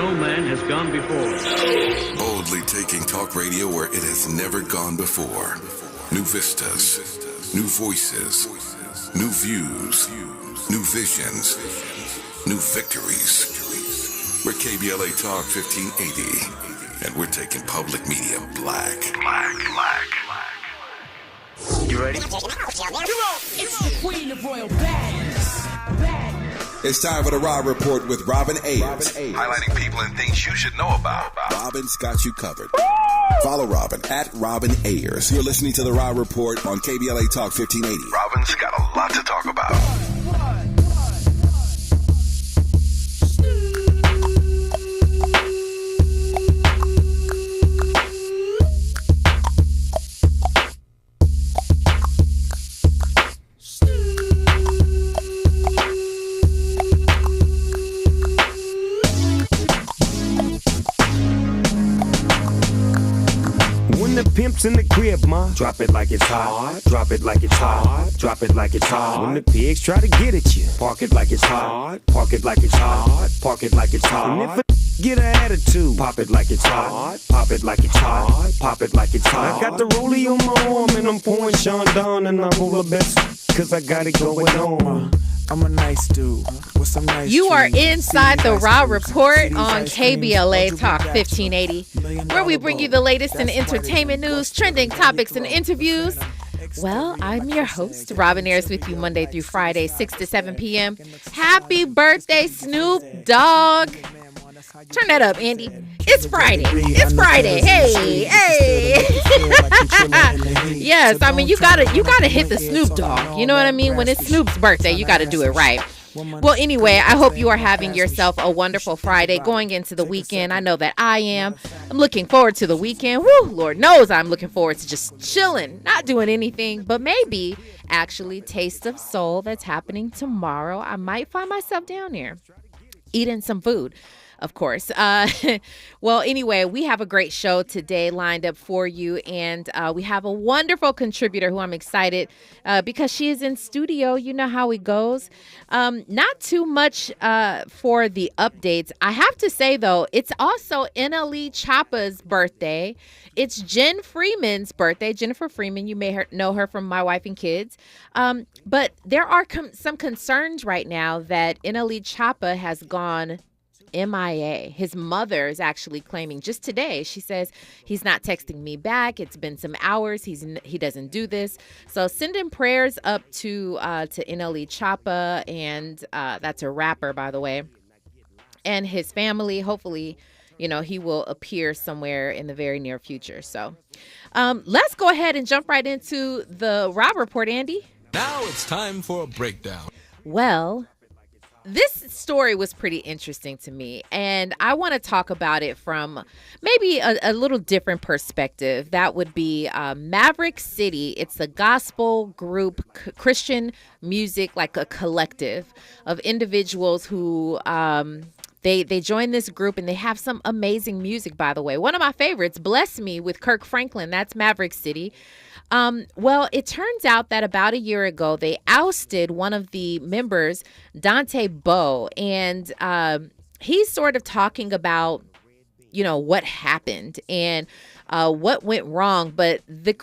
no man has gone before. Boldly taking talk radio where it has never gone before. New vistas, new voices, new views, new visions, new victories. We're KBLA Talk 1580, and we're taking public media black. You ready? It's the queen of royal badness. It's time for the Rob Report with Robin Ayers. Highlighting people and things you should know about. Robin's got you covered. Follow Robin at Robin Ayers. You're listening to the Rob Report on KBLA Talk 1580. Robin's got a lot to talk about. Pimps in the crib, ma. Drop it like it's hot. Drop it like it's hot. Drop it like it's hot. When the pigs try to get at you, park it like it's hot. Park it like it's hot. Park it like it's hot. And if a get an attitude, pop it like it's hot. Pop it like it's hot. Pop it like it's hot. I got the rollie on my arm and I'm pouring Sean down and I'm all the best cause I got it going on. I'm a nice dude with some nice. You are inside the Raw Report on KBLA Talk 1580, where we bring you the latest in entertainment news, trending topics, and interviews. Well, I'm your host, Robin Ayers, with you Monday through Friday, 6 to 7 p.m. Happy birthday, Snoop Dogg. Turn that up, Andy. It's Friday. It's Friday. Hey. Yes, I mean you gotta hit the Snoop Dogg. You know what I mean? When it's Snoop's birthday, you gotta do it right. Well, anyway, I hope you are having yourself a wonderful Friday going into the weekend. I know that I am. I'm looking forward to the weekend. Woo, Lord knows I'm looking forward to just chilling, not doing anything, but maybe actually Taste of Soul that's happening tomorrow. I might find myself down there eating some food. Of course. Well, anyway, we have a great show today lined up for you. And we have a wonderful contributor who I'm excited because she is in studio. You know how it goes. Not too much for the updates. I have to say, though, it's also NLE Choppa's birthday. It's Jen Freeman's birthday. Jennifer Freeman, you may know her from My Wife and Kids. But there are some concerns right now that NLE Choppa has gone MIA. His mother is actually claiming just today, she says, he's not texting me back. It's been some hours. He doesn't do this. So sending prayers up to NLE Choppa, and that's a rapper, by the way, and his family. Hopefully, you know, he will appear somewhere in the very near future. So let's go ahead and jump right into the Rob Report, Andy. Now it's time for a breakdown. Well, this story was pretty interesting to me, and I want to talk about it from maybe a little different perspective. That would be Maverick City. It's a gospel group, Christian music, like a collective of individuals who they join this group, and they have some amazing music, by the way. One of my favorites, Bless Me with Kirk Franklin. That's Maverick City. Well, it turns out that about a year ago, they ousted one of the members, Dante Bowe, and he's sort of talking about, you know, what happened and what went wrong. But the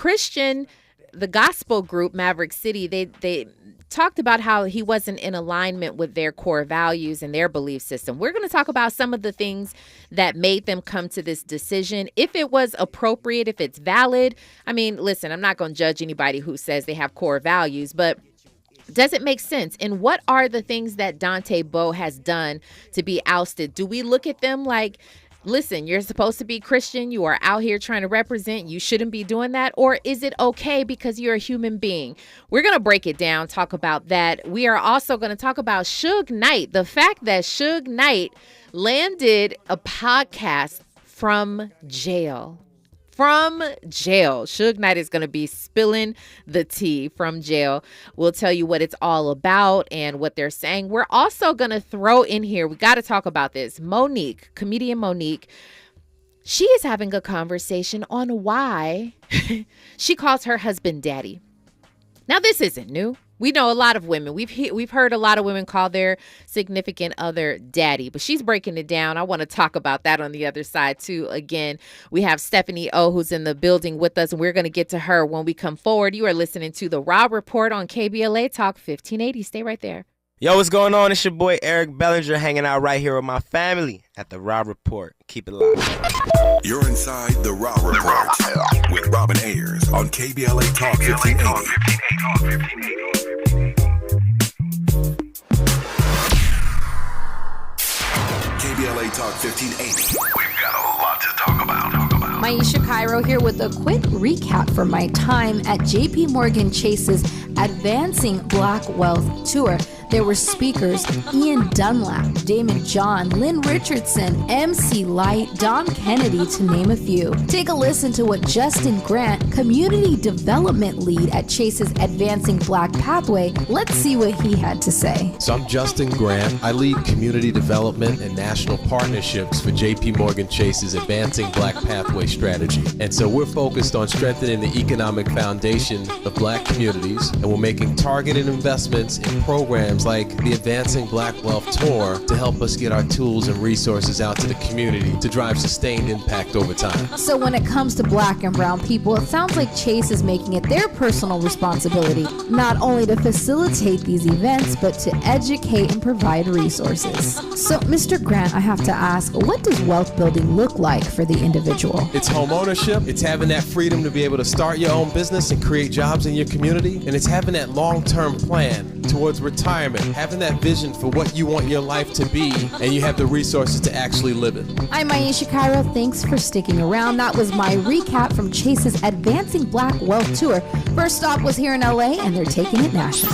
gospel group, Maverick City, they talked about how he wasn't in alignment with their core values and their belief system. We're going to talk about some of the things that made them come to this decision, if it was appropriate, if it's valid. I mean, listen, I'm not going to judge anybody who says they have core values, but does it make sense? And what are the things that Dante Bowe has done to be ousted? Do we look at them like, listen, you're supposed to be Christian. You are out here trying to represent. You shouldn't be doing that. Or is it okay because you're a human being? We're going to break it down, talk about that. We are also going to talk about Suge Knight. The fact that Suge Knight landed a podcast from jail. Suge Knight is going to be spilling the tea from jail. We'll tell you what it's all about and what they're saying. We're also going to throw in here, we got to talk about this, comedian Monique. She is having a conversation on why she calls her husband daddy. Now, this isn't new. We know a lot of women. We've heard a lot of women call their significant other daddy, but she's breaking it down. I want to talk about that on the other side too. Again, we have Stephanie O, who's in the building with us, and we're going to get to her when we come forward. You are listening to the Raw Report on KBLA Talk 1580. Stay right there. Yo, what's going on? It's your boy Eric Bellinger hanging out right here with my family at the Raw Report. Keep it locked. You're inside the Raw Report with Robin Ayers on KBLA Talk 1580. KBLA Talk 1580. We've got a lot to talk about. Maisha Cairo here with a quick recap from my time at JP Morgan Chase's Advancing Black Wealth Tour. There were speakers Ian Dunlap, Damon John, Lynn Richardson, MC Light, Don Kennedy, to name a few. Take a listen to what Justin Grant, Community Development Lead at Chase's Advancing Black Pathway, let's see what he had to say. So I'm Justin Grant. I lead Community Development and National Partnerships for JP Morgan Chase's Advancing Black Pathway strategy. And so we're focused on strengthening the economic foundation of black communities, and we're making targeted investments in programs like the Advancing Black Wealth Tour to help us get our tools and resources out to the community to drive sustained impact over time. So when it comes to black and brown people, it sounds like Chase is making it their personal responsibility not only to facilitate these events, but to educate and provide resources. So Mr. Grant, I have to ask, what does wealth building look like for the individual? It's home ownership, it's having that freedom to be able to start your own business and create jobs in your community, and it's having that long-term plan towards retirement, having that vision for what you want your life to be, and you have the resources to actually live it. I'm Maisha Cairo. Thanks for sticking around. That was my recap from Chase's Advancing Black Wealth Tour. First stop was here in LA, and they're taking it national.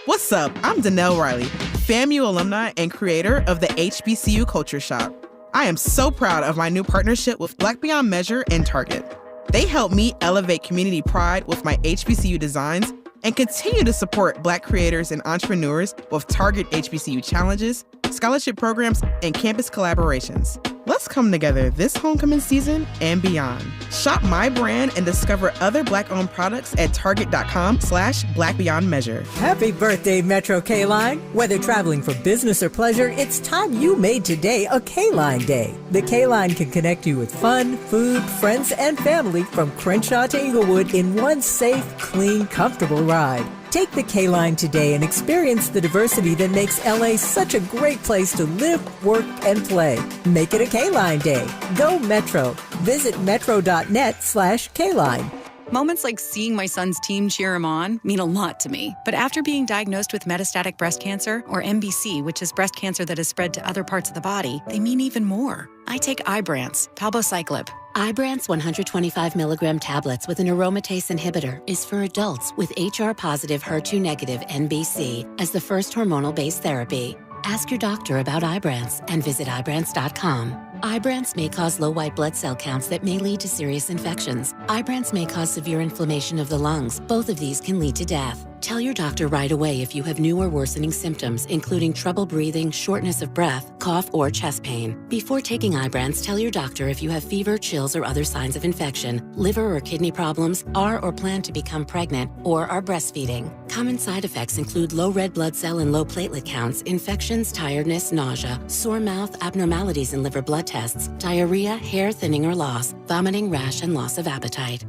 What's up? I'm Danelle Riley, FAMU alumni and creator of the HBCU Culture Shop. I am so proud of my new partnership with Black Beyond Measure and Target. They help me elevate community pride with my HBCU designs and continue to support Black creators and entrepreneurs with Target HBCU challenges, scholarship programs, and campus collaborations. Let's come together this homecoming season and beyond. Shop my brand and discover other Black-owned products at target.com/blackbeyondmeasure. Happy birthday, Metro K-Line. Whether traveling for business or pleasure, it's time you made today a K-Line day. The K-Line can connect you with fun, food, friends, and family from Crenshaw to Inglewood in one safe, clean, comfortable ride. Take the K-Line today and experience the diversity that makes LA such a great place to live, work, and play. Make it a K-Line day. Go Metro. Visit metro.net/K-Line. Moments like seeing my son's team cheer him on mean a lot to me. But after being diagnosed with metastatic breast cancer, or MBC, which is breast cancer that has spread to other parts of the body, they mean even more. I take Ibrance, palbociclib. Ibrance 125 milligram tablets with an aromatase inhibitor is for adults with HR-positive, HER2-negative MBC as the first hormonal-based therapy. Ask your doctor about Ibrance and visit Ibrance.com. Ibrance may cause low white blood cell counts that may lead to serious infections. Ibrance may cause severe inflammation of the lungs. Both of these can lead to death. Tell your doctor right away if you have new or worsening symptoms, including trouble breathing, shortness of breath, cough, or chest pain. Before taking Ibrance, tell your doctor if you have fever, chills, or other signs of infection, liver or kidney problems, are or plan to become pregnant, or are breastfeeding. Common side effects include low red blood cell and low platelet counts, infections, tiredness, nausea, sore mouth, abnormalities in liver blood tests, diarrhea, hair thinning or loss, vomiting, rash, and loss of appetite.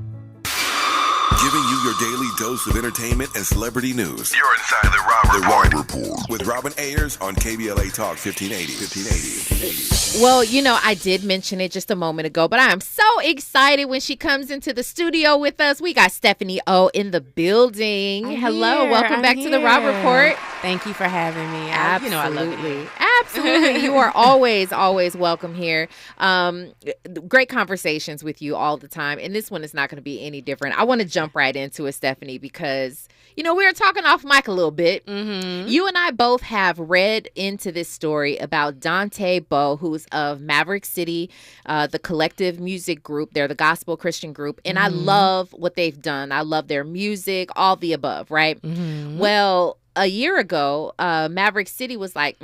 Giving you your daily dose of entertainment and celebrity news. You're inside the Raw Report with Robin Ayers on KBLA Talk 1580. Well, you know, I did mention it just a moment ago, but I am so excited when she comes into the studio with us. We got Stephanie O in the building. Hello, welcome back to the Raw Report. Thank you for having me. Absolutely. I love it. Absolutely. You are always welcome here. Great conversations with you all the time. And this one is not going to be any different. I want to jump right into it, Stephanie, because, you know, we were talking off mic a little bit. Mm-hmm. You and I both have read into this story about Dante Bowe, who's of Maverick City, the collective music group. They're the gospel Christian group. And I love what they've done. I love their music, all the above, right? Mm-hmm. Well, a year ago, Maverick City was like,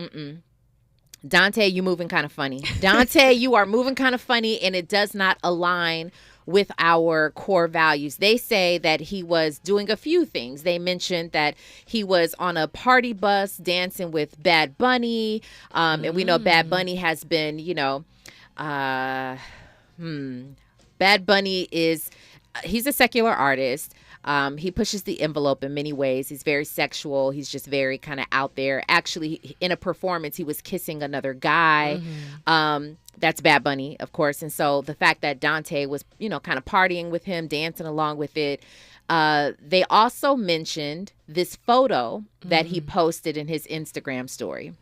Dante, you moving kind of funny. Dante, you are moving kind of funny, and it does not align with our core values. They say that he was doing a few things. They mentioned that he was on a party bus dancing with Bad Bunny. And we know Bad Bunny has been, Bad Bunny he's a secular artist. He pushes the envelope in many ways. He's very sexual. He's just very kind of out there. Actually, in a performance, he was kissing another guy. That's Bad Bunny, of course. And so the fact that Dante was, kind of partying with him, dancing along with it. They also mentioned this photo that he posted in his Instagram story.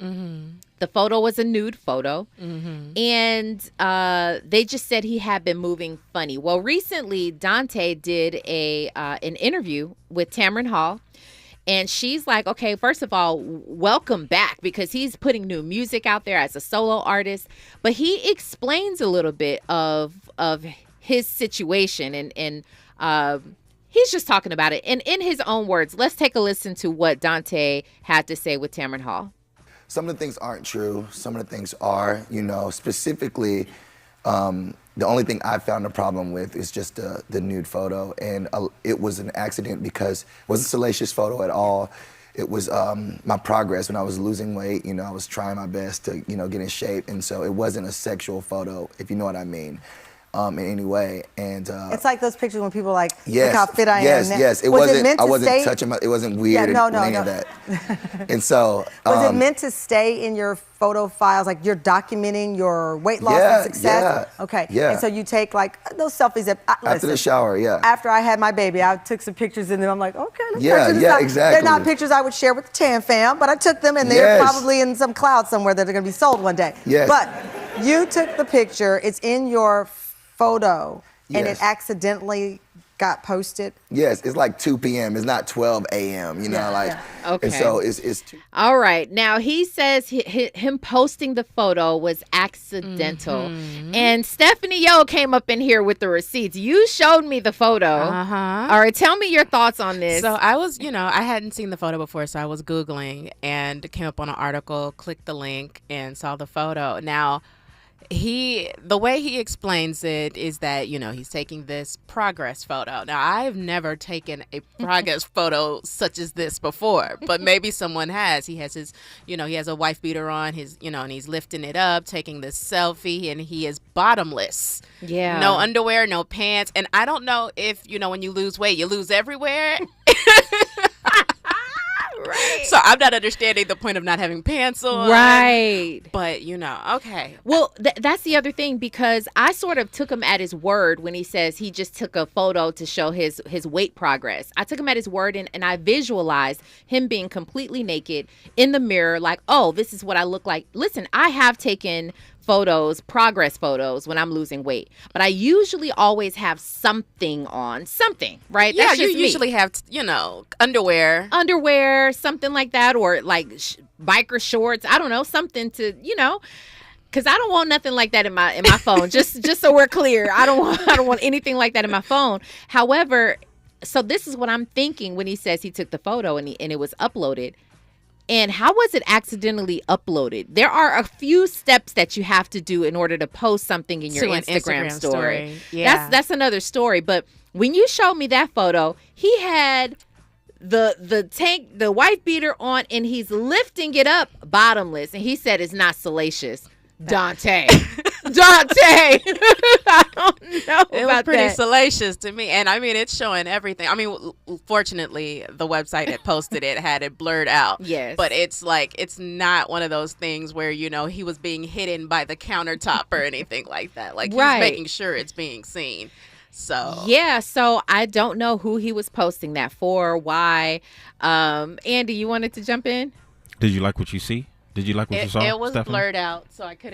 The photo was a nude photo. And they just said he had been moving funny. Well, recently, Dante did an interview with Tamron Hall. And she's like, okay, first of all, welcome back, because he's putting new music out there as a solo artist. But he explains a little bit of his situation and he's just talking about it. And in his own words, let's take a listen to what Dante had to say with Tamron Hall. Some of the things aren't true. Some of the things are, specifically, the only thing I found a problem with is just the nude photo. And it was an accident because it wasn't a salacious photo at all. It was my progress when I was losing weight. I was trying my best to, get in shape. And so it wasn't a sexual photo, if you know what I mean. In any way, and it's like those pictures when people are like, yes, look how fit I am. Yes. It wasn't. I wasn't touching my. It wasn't weird. No. Of that. And so, was it meant to stay in your photo files, like you're documenting your weight loss and success? Yeah. Okay. Yeah. And so you take like those selfies. After the shower, yeah. After I had my baby, I took some pictures and then I'm like, okay, let's exactly. They're not pictures I would share with the Tan fam, but I took them and they're probably in some cloud somewhere that are going to be sold one day. Yes. But you took the picture. It's in your photo, and it accidentally got posted. Yes, it's like 2 p.m. It's not 12 a.m. Okay. And so it's all right. Now he says him posting the photo was accidental, and Stephanie Yo came up in here with the receipts. You showed me the photo. All right, tell me your thoughts on this. So I was, I hadn't seen the photo before, so I was Googling and came up on an article, clicked the link, and saw the photo. Now, the way he explains it is that, he's taking this progress photo. Now, I've never taken a progress photo such as this before, but maybe someone has. He has his, he has a wife beater on, and he's lifting it up, taking this selfie, and he is bottomless. Yeah. No underwear, no pants. And I don't know if, when you lose weight, you lose everywhere. Right. So I'm not understanding the point of not having pants on. Right. But, okay. Well, that's the other thing, because I sort of took him at his word when he says he just took a photo to show his weight progress. I took him at his word, and I visualized him being completely naked in the mirror like, oh, this is what I look like. Listen, I have taken progress photos when I'm losing weight, but I usually always have something on, right? Yeah, That's you just usually me. have, underwear, something like that, or like biker shorts. I don't know, something to, because I don't want nothing like that in my phone. just so we're clear, I don't want anything like that in my phone. However, so this is what I'm thinking when he says he took the photo and it was uploaded. And how was it accidentally uploaded? There are a few steps that you have to do in order to post something in your Instagram story. Yeah. That's another story. But when you showed me that photo, he had the wife beater on, and he's lifting it up bottomless. And he said it's not salacious. Dante. I don't know it was pretty salacious to me, and I mean it's showing everything. I mean, fortunately the website that posted it had it blurred out. Yes, but it's like it's not one of those things where he was being hidden by the countertop or anything like that. Like he's making sure it's being seen. So so I don't know who he was posting that for, why. Andy, you wanted to jump in? Did you like what you see? Did you like what you saw? It was Stephanie? blurred out, so I can't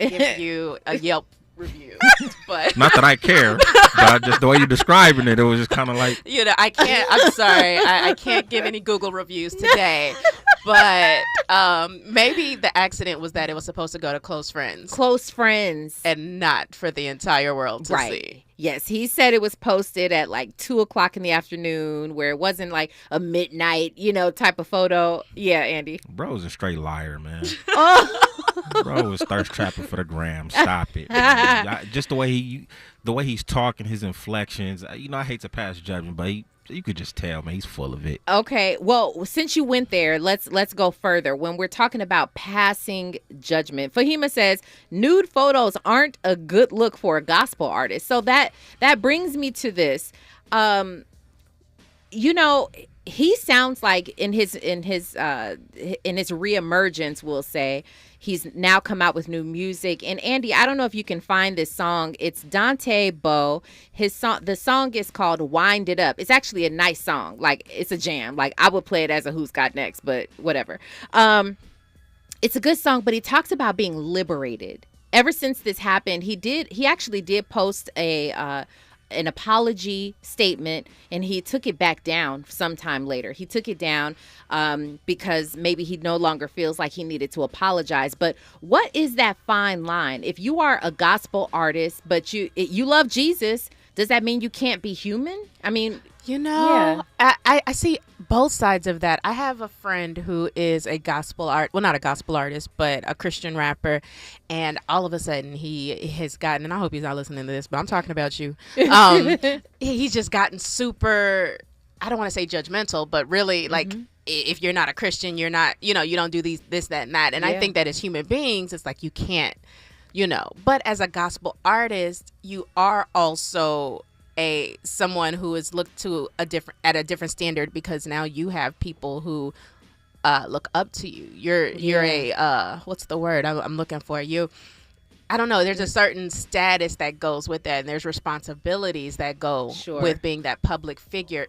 give you a Yelp review. But not that I care, but just the way you're describing it, it was just kind of like I can't. I'm sorry, I can't give any Google reviews today. But maybe the accident was that it was supposed to go to close friends, and not for the entire world to see. Yes, he said it was posted at like 2:00 in the afternoon, where it wasn't like a midnight, type of photo. Yeah, Andy. Bro's a straight liar, man. Oh. Bro was thirst trapping for the gram. Stop it. Just the way he's talking, his inflections. I hate to pass judgment, but you could just tell, man, he's full of it. Okay, well, since you went there, let's go further. When we're talking about passing judgment, Fahima says nude photos aren't a good look for a gospel artist. So that brings me to this. He sounds like in his reemergence, we'll say, he's now come out with new music. And Andy, I don't know if you can find this song. It's Dante, Bowe. The song is called "Wind It Up." It's actually a nice song. Like, it's a jam. Like, I would play it as a Who's Got Next, but whatever. It's a good song, but he talks about being liberated. Ever since this happened, he actually did post an apology statement, and he took it back down sometime later. He took it down because maybe he no longer feels like he needed to apologize. But what is that fine line? If you are a gospel artist, but you love Jesus, does that mean you can't be human? I mean, yeah. I see both sides of that. I have a friend who is a not a gospel artist, but a Christian rapper, and all of a sudden he has gotten, and I hope he's not listening to this, but I'm talking about you. He's just gotten super, I don't want to say judgmental, but really like, if you're not a Christian, you're not, you don't do this, that, and that. And I think that as human beings, it's like you can't, but as a gospel artist, you are also someone who is looked to at a different standard, because now you have people who look up to you. You're a what's the word I'm looking for? I don't know. There's a certain status that goes with that, and there's responsibilities that go with being that public figure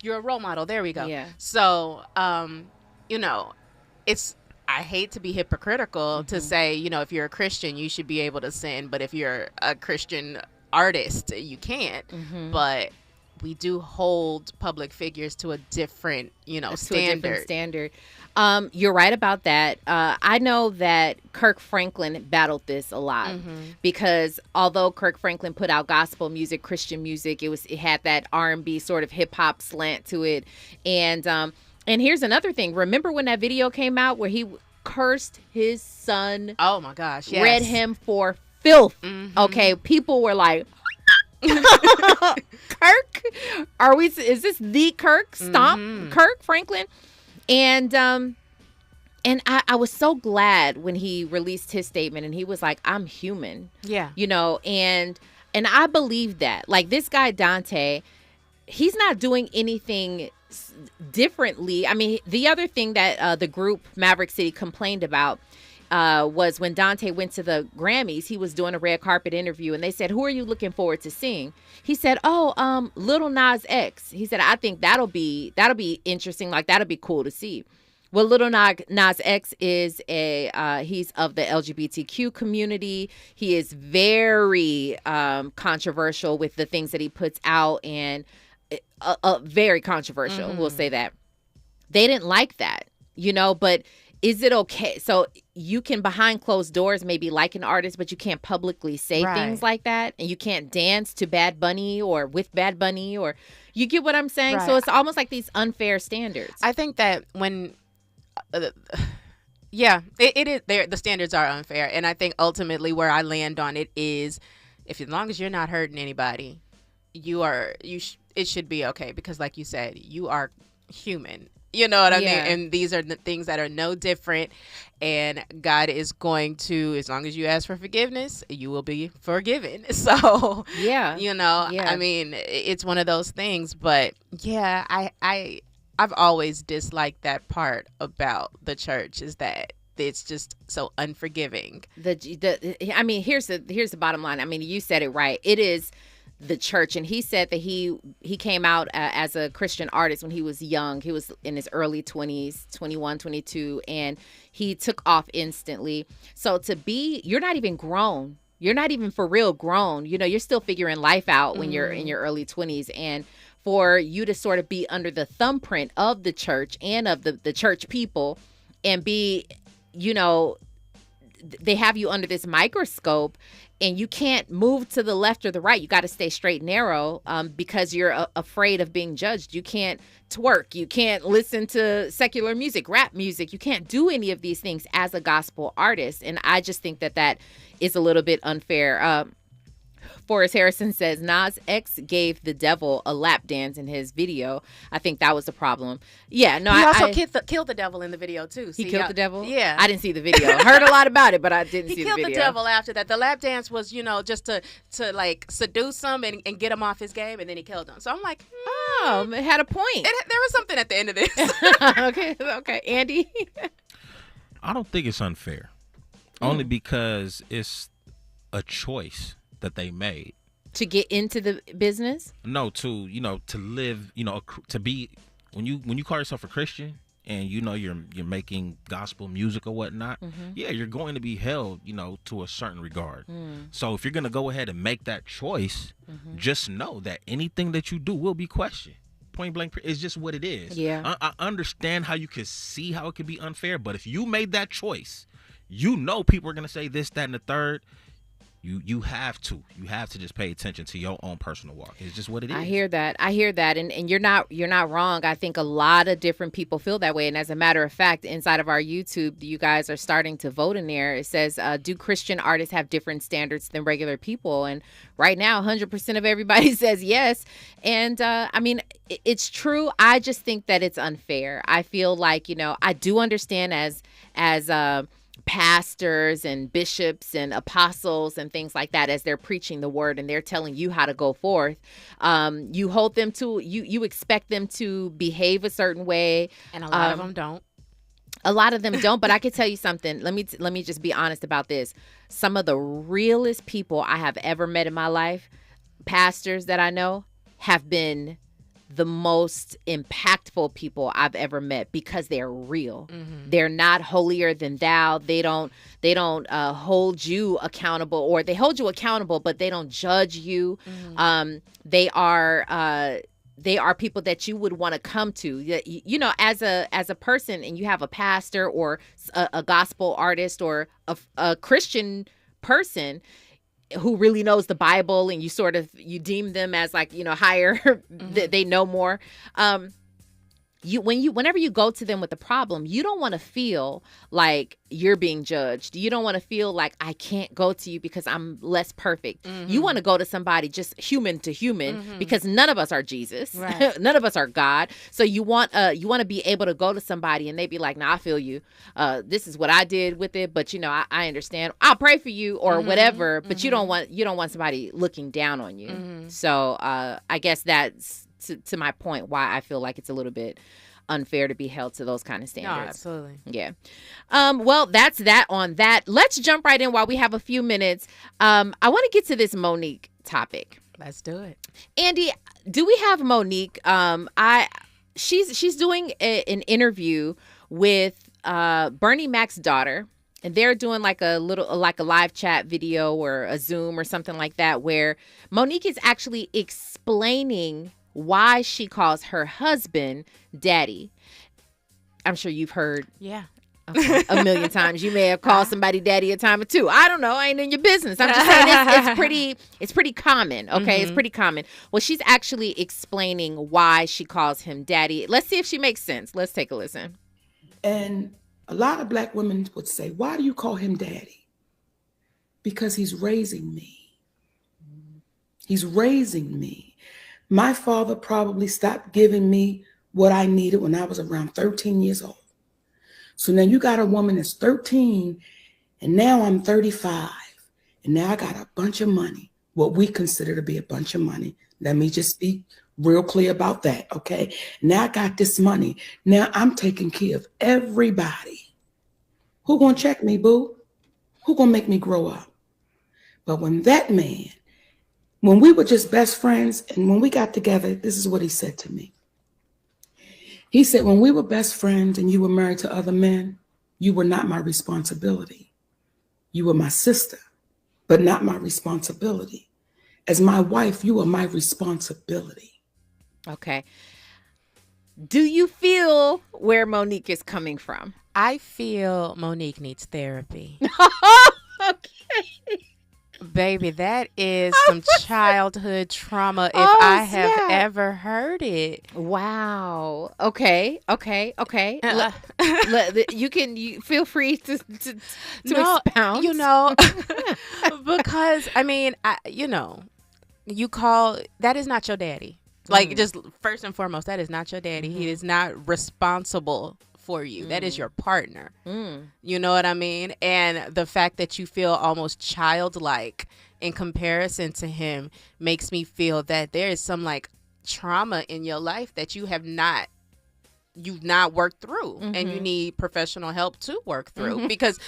you're a role model. There we go. Yeah. So, I hate to be hypocritical to say, if you're a Christian, you should be able to sin, but if you're a Christian artist, you can't. But we do hold public figures to a different, standard. You're right about that. I know that Kirk Franklin battled this a lot because although Kirk Franklin put out gospel music, Christian music, it had that R&B sort of hip hop slant to it. And here's another thing. Remember when that video came out where he cursed his son? Oh my gosh, yes. Read him for filth. Okay, people were like, Kirk, is this the Kirk? Stomp Kirk Franklin? And I was so glad when he released his statement and he was like, I'm human. Yeah. And I believe that. Like, this guy Dante, he's not doing anything differently. I mean, the other thing that the group Maverick City complained about was when Dante went to the Grammys, he was doing a red carpet interview, and they said, who are you looking forward to seeing? He said, Lil Nas X. He said, I think that'll be interesting. Like, that'll be cool to see. Well, Lil Nas X is he's of the LGBTQ community. He is very controversial with the things that he puts out, and very controversial. We'll say that. They didn't like that, but is it okay? So you can, behind closed doors, maybe like an artist, but you can't publicly say things like that. And you can't dance to Bad Bunny or with Bad Bunny, or you get what I'm saying? Right. So it's almost like these unfair standards. I think that when, it is, the standards are unfair. And I think ultimately where I land on it is, as long as you're not hurting anybody, it should be okay. Because like you said, you are human. You know what I mean? And these are the things that are no different. And God is going to, as long as you ask for forgiveness, you will be forgiven. So, I mean, it's one of those things. But I've always disliked that part about the church, is that it's just so unforgiving. I mean, here's the bottom line. I mean, you said it right. It is the church. And he said that he came out as a Christian artist when he was young. He was in his early 20s, 21, 22, and he took off instantly. So you're not even grown. You're not even for real grown. You're still figuring life out when you're in your early 20s. And for you to sort of be under the thumbprint of the church and of the church people and be, they have you under this microscope, and you can't move to the left or the right. You got to stay straight and narrow because you're afraid of being judged. You can't twerk. You can't listen to secular music, rap music. You can't do any of these things as a gospel artist. And I just think that is a little bit unfair. Forrest Harrison says Nas X gave the devil a lap dance in his video. I think that was the problem. Yeah, no, he also killed the devil in the video too. He killed the devil? Yeah, I didn't see the video. Heard a lot about it, but I didn't see the video. He killed the devil after that. The lap dance was, just to like seduce him and get him off his game, and then he killed him. So I'm like, oh, it had a point. There was something at the end of this. Okay, Andy. I don't think it's unfair, only because it's a choice that they made to get into the business. No, to live, to be when you call yourself a Christian and you're making gospel music or whatnot. Yeah, you're going to be held to a certain regard. So if you're going to go ahead and make that choice, just know that anything that you do will be questioned. Point blank, it's just what it is. Yeah, I understand how you could see how it could be unfair, but if you made that choice, people are going to say this, that, and the third. You have to just pay attention to your own personal walk. It's just what it is. I hear that, and you're not wrong. I think a lot of different people feel that way. And as a matter of fact, inside of our YouTube, you guys are starting to vote in there. It says, do Christian artists have different standards than regular people? And right now, 100% of everybody says yes. And I mean, it's true. I just think that it's unfair. I feel like I do understand as pastors and bishops and apostles and things like that, as they're preaching the word and they're telling you how to go forth, you hold them to you expect them to behave a certain way, and a lot of them don't. A lot of them don't, but I can tell you something. Let me just be honest about this. Some of the realest people I have ever met in my life, pastors that I know, have been the most impactful people I've ever met because they're real. They're not holier than thou. They don't hold you accountable, or they hold you accountable, but they don't judge you. They are people that you would want to come to. As a person, and you have a pastor or a gospel artist or a Christian person who really knows the Bible, and you deem them as higher, they know more. Whenever you go to them with a problem, you don't want to feel like you're being judged. You don't want to feel like I can't go to you because I'm less perfect. You want to go to somebody just human to human, because none of us are Jesus. Right. None of us are God. So you want to be able to go to somebody and they be like, "Nah, I feel you. This is what I did with it, but I understand. I'll pray for you," or whatever. But you don't want somebody looking down on you. So I guess that's to my point why I feel like it's a little bit unfair to be held to those kind of standards. No, absolutely. Yeah. Well, that's that on that. Let's jump right in while we have a few minutes. I want to get to this Monique topic. Let's do it. Andy, do we have Monique? She's doing an interview with Bernie Mac's daughter. And they're doing like a live chat video or a Zoom or something like that, where Monique is actually explaining why she calls her husband daddy. I'm sure you've heard a million times. You may have called somebody daddy a time or two. I don't know. I ain't in your business. I'm just saying it's pretty common. Okay, it's pretty common. Well, she's actually explaining why she calls him daddy. Let's see if she makes sense. Let's take a listen. And a lot of Black women would say, "Why do you call him daddy?" Because he's raising me. He's raising me. My father probably stopped giving me what I needed when I was around 13 years old. So now you got a woman that's 13, and now I'm 35, and now I got a bunch of money, what we consider to be a bunch of money. Let me just be real clear about that, okay? Now I got this money. Now I'm taking care of everybody. Who gonna check me, boo? Who gonna make me grow up? But when we were just best friends, and when we got together, this is what he said to me. He said, when we were best friends and you were married to other men, you were not my responsibility. You were my sister, but not my responsibility. As my wife, you are my responsibility. Okay. Do you feel where Monique is coming from? I feel Monique needs therapy. Okay. Baby, that is some childhood trauma if I have ever heard it. Wow. Okay. You feel free to expound. You know, because I mean, you call that is not your daddy. Like, just first and foremost, that is not your daddy. He is not responsible for you. That is your partner. You know what I mean? And the fact that you feel almost childlike in comparison to him makes me feel that there is some like trauma in your life that you've not worked through, and you need professional help to work through. Because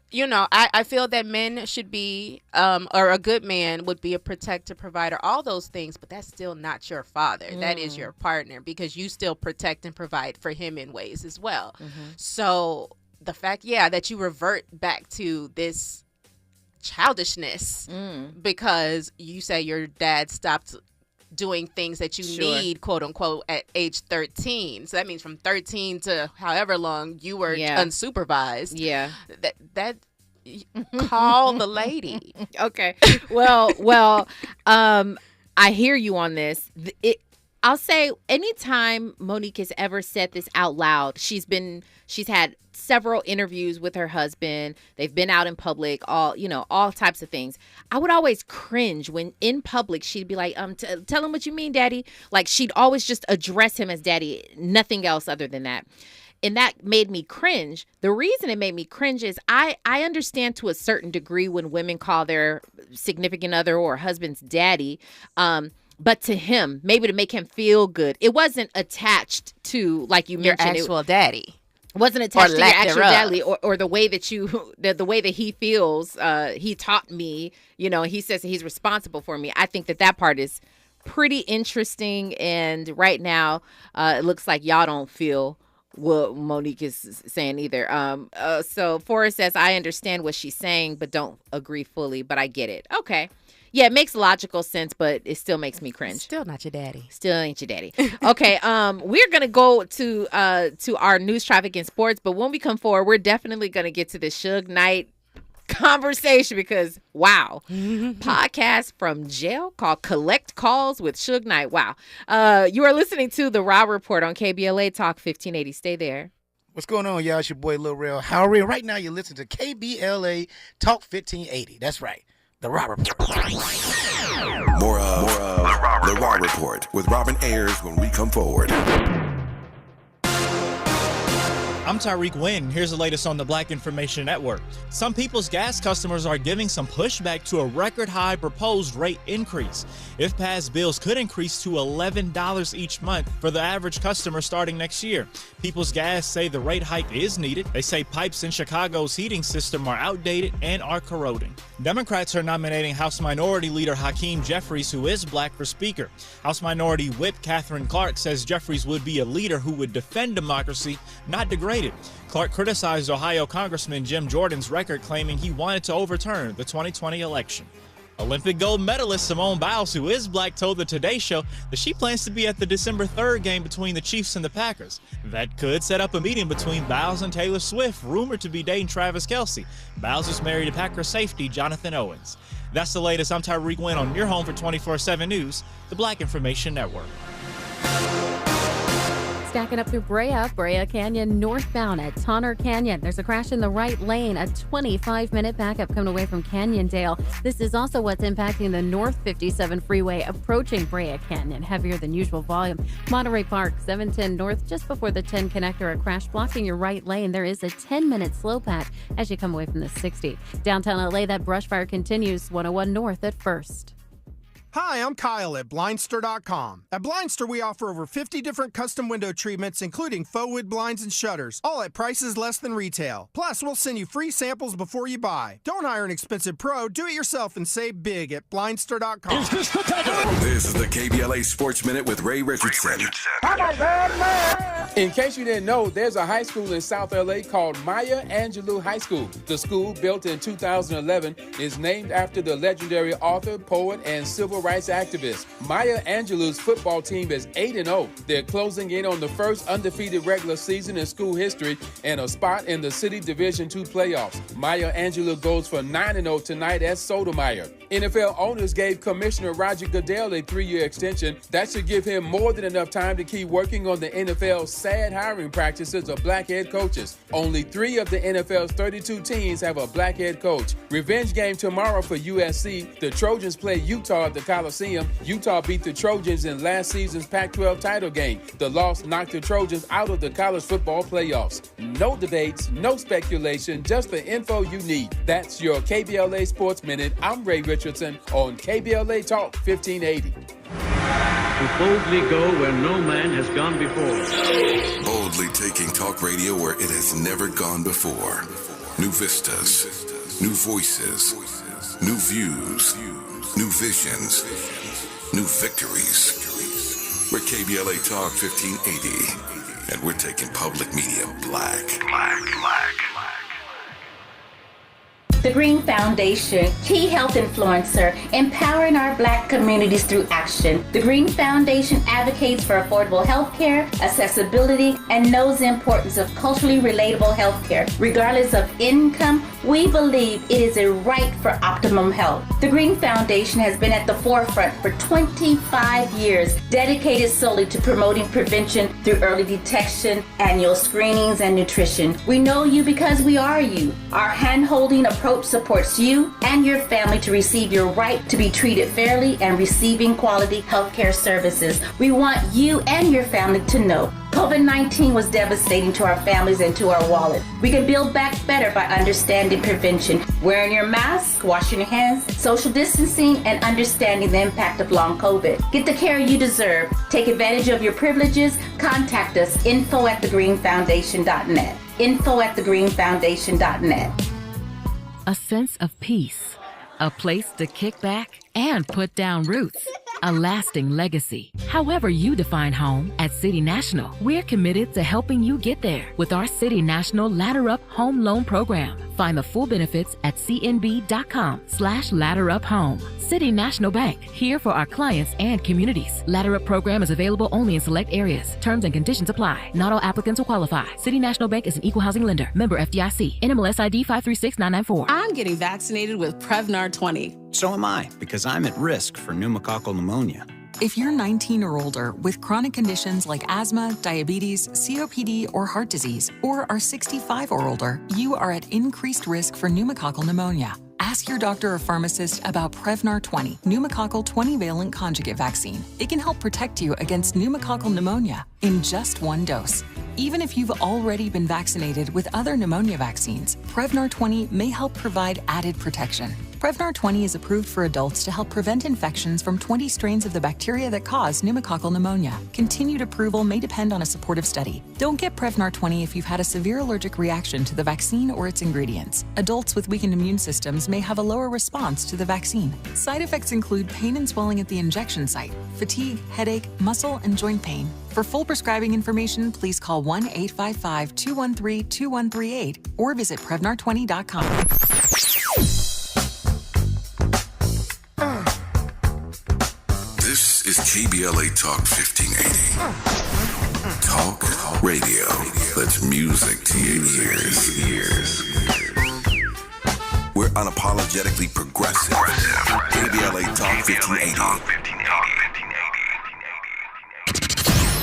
I feel that men should be, or a good man would be a protector, provider, all those things, but that's still not your father. That is your partner, because you still protect and provide for him in ways as well. So the fact, that you revert back to this childishness because you say your dad stopped doing things that you need, quote unquote, at age 13. So that means from 13 to however long you were unsupervised. Yeah. That call the lady. Okay. Well, I hear you on this. I'll say anytime Monique has ever said this out loud, she's had several interviews with her husband. They've been out in public, all types of things. I would always cringe when in public she'd be like, tell him what you mean, daddy. Like, she'd always just address him as daddy, nothing else other than that. And that made me cringe. The reason it made me cringe is I understand to a certain degree when women call their significant other or husband's daddy, but to him, maybe to make him feel good. It wasn't attached to, like you mentioned, your actual daddy. It wasn't attached to your actual daddy or the way that the way that he feels. He taught me, he says that he's responsible for me. I think that part is pretty interesting. And right now, it looks like y'all don't feel what Monique is saying either. So Forrest says, I understand what she's saying, but don't agree fully, but I get it. Okay. Yeah, it makes logical sense, but it still makes me cringe. Still not your daddy. Still ain't your daddy. Okay, we're going to go to our news, traffic, and sports, but when we come forward, we're definitely going to get to the Suge Knight conversation because, wow. Podcast from jail called Collect Calls with Suge Knight. Wow. You are listening to The Raw Report on KBLA Talk 1580. Stay there. What's going on, y'all? It's your boy, Lil Real Howery. Right now, you're listening to KBLA Talk 1580. That's right. The Raw Report. More of The Raw Report with Robin Ayers when we come forward. I'm Tyreek Wynn. Here's the latest on the Black Information Network. Some People's Gas customers are giving some pushback to a record high proposed rate increase. If passed, bills could increase to $11 each month for the average customer starting next year. People's Gas say the rate hike is needed. They say pipes in Chicago's heating system are outdated and are corroding. Democrats are nominating House Minority Leader Hakeem Jeffries, who is black, for Speaker. House Minority Whip Catherine Clark says Jeffries would be a leader who would defend democracy, not degrade it. Clark criticized Ohio Congressman Jim Jordan's record, claiming he wanted to overturn the 2020 election. Olympic gold medalist Simone Biles, who is black, told the Today Show that she plans to be at the December 3rd game between the Chiefs and the Packers. That could set up a meeting between Biles and Taylor Swift, rumored to be dating Travis Kelce. Biles is married to Packers safety Jonathan Owens. That's the latest. I'm Tyreek Wynn on your home for 24/7 News, the Black Information Network. Stacking up through Brea Canyon northbound at Tonner Canyon. There's a crash in the right lane, a 25-minute backup coming away from Canyondale. This is also what's impacting the North 57 freeway approaching Brea Canyon. Heavier than usual volume. Monterey Park, 710 north, just before the 10 connector. A crash blocking your right lane. There is a 10-minute slow patch as you come away from the 60. Downtown LA, that brush fire continues. 101 north at First. Hi, I'm Kyle at Blindster.com. At Blindster, we offer over 50 different custom window treatments, including faux wood blinds and shutters, all at prices less than retail. Plus, we'll send you free samples before you buy. Don't hire an expensive pro. Do it yourself and save big at Blindster.com. This is the KBLA Sports Minute with Ray Richardson. I'm a bad man. In case you didn't know, there's a high school in South LA called Maya Angelou High School. The school, built in 2011, is named after the legendary author, poet, and civil rights activist. Maya Angelou's football team is 8-0. They're closing in on the first undefeated regular season in school history and a spot in the City Division II playoffs. Maya Angelou goes for 9-0 tonight at Sotomayor. NFL owners gave Commissioner Roger Goodell a 3-year extension. That should give him more than enough time to keep working on the NFL's sad hiring practices of black head coaches. Only 3 of the NFL's 32 teams have a black head coach. Revenge game tomorrow for USC. The Trojans play Utah at the Coliseum. Utah beat the Trojans in last season's Pac-12 title game. The loss knocked the Trojans out of the college football playoffs. No debates, no speculation, just the info you need. That's your KBLA Sports Minute. I'm Ray Richardson on KBLA Talk 1580. To boldly go where no man has gone before. Boldly taking talk radio where it has never gone before. New vistas, new voices, new views, new visions, new victories. We're KBLA Talk 1580, and we're taking public media black. The Green Foundation, key health influencer, empowering our black communities through action. The Green Foundation advocates for affordable health care, accessibility, and knows the importance of culturally relatable health care. Regardless of income, we believe it is a right for optimum health. The Green Foundation has been at the forefront for 25 years, dedicated solely to promoting prevention through early detection, annual screenings, and nutrition. We know you because we are you. Our hand-holding approach supports you and your family to receive your right to be treated fairly and receiving quality healthcare services. We want you and your family to know COVID-19 was devastating to our families and to our wallet. We can build back better by understanding prevention, wearing your mask, washing your hands, social distancing, and understanding the impact of long COVID. Get the care you deserve. Take advantage of your privileges. Contact us, info@thegreenfoundation.net. info@thegreenfoundation.net. A sense of peace, a place to kick back and put down roots, a lasting legacy. However you define home, at City National, we're committed to helping you get there with our City National Ladder Up Home Loan Program. Find the full benefits at cnb.com/ladderuphome. City National Bank, here for our clients and communities. Ladder Up program is available only in select areas. Terms and conditions apply. Not all applicants will qualify. City National Bank is an equal housing lender. Member FDIC. NMLS ID 536994. I'm getting vaccinated with Prevnar 20. So am I, because I'm at risk for pneumococcal pneumonia. If you're 19 or older with chronic conditions like asthma, diabetes, COPD, or heart disease, or are 65 or older, you are at increased risk for pneumococcal pneumonia. Ask your doctor or pharmacist about Prevnar 20, pneumococcal 20-valent conjugate vaccine. It can help protect you against pneumococcal pneumonia in just one dose. Even if you've already been vaccinated with other pneumonia vaccines, Prevnar 20 may help provide added protection. Prevnar 20 is approved for adults to help prevent infections from 20 strains of the bacteria that cause pneumococcal pneumonia. Continued approval may depend on a supportive study. Don't get Prevnar 20 if you've had a severe allergic reaction to the vaccine or its ingredients. Adults with weakened immune systems may have a lower response to the vaccine. Side effects include pain and swelling at the injection site, fatigue, headache, muscle, and joint pain. For full prescribing information, please call 1-855-213-2138 or visit Prevnar20.com. This is KBLA Talk 1580. Talk radio. That's music to your ears. We're unapologetically progressive. KBLA Talk 1580.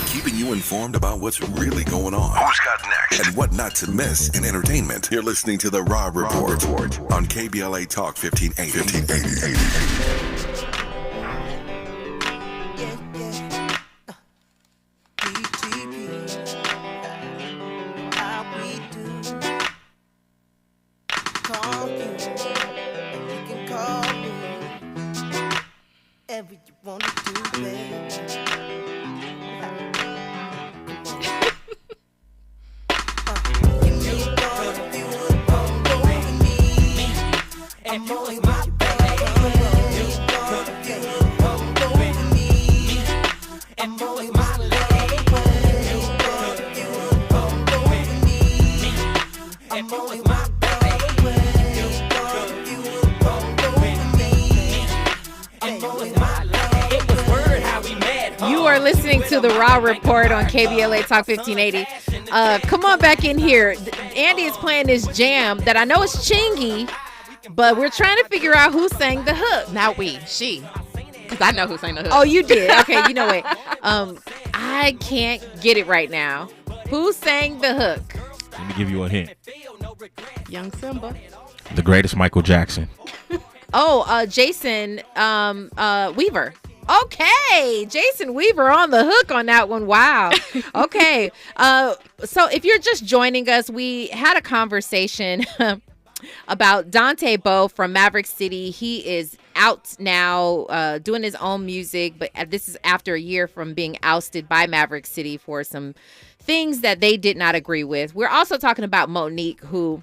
Keeping you informed about what's really going on. Who's got next? And what not to miss in entertainment. You're listening to The Rob Report on KBLA Talk 1580. Whatever you wanna do, baby. I'm always my baby. I'm always my lady. listening to the Raw Report on KBLA Talk 1580. Come on back in here. Andy is playing this jam that I know is Chingy, but we're trying to figure out who sang the hook. Not we, she. Because I know who sang the hook. Oh, you did? Okay, you know what? I can't get it right now. Who sang the hook? Let me give you a hint. Young Simba. The greatest Michael Jackson. Jason Weaver. Okay, Jason Weaver on the hook on that one. Wow. Okay. So if you're just joining us, we had a conversation about Dante Bowe from Maverick City. He is out now doing his own music, but this is after a year from being ousted by Maverick City for some things that they did not agree with. We're also talking about Monique, who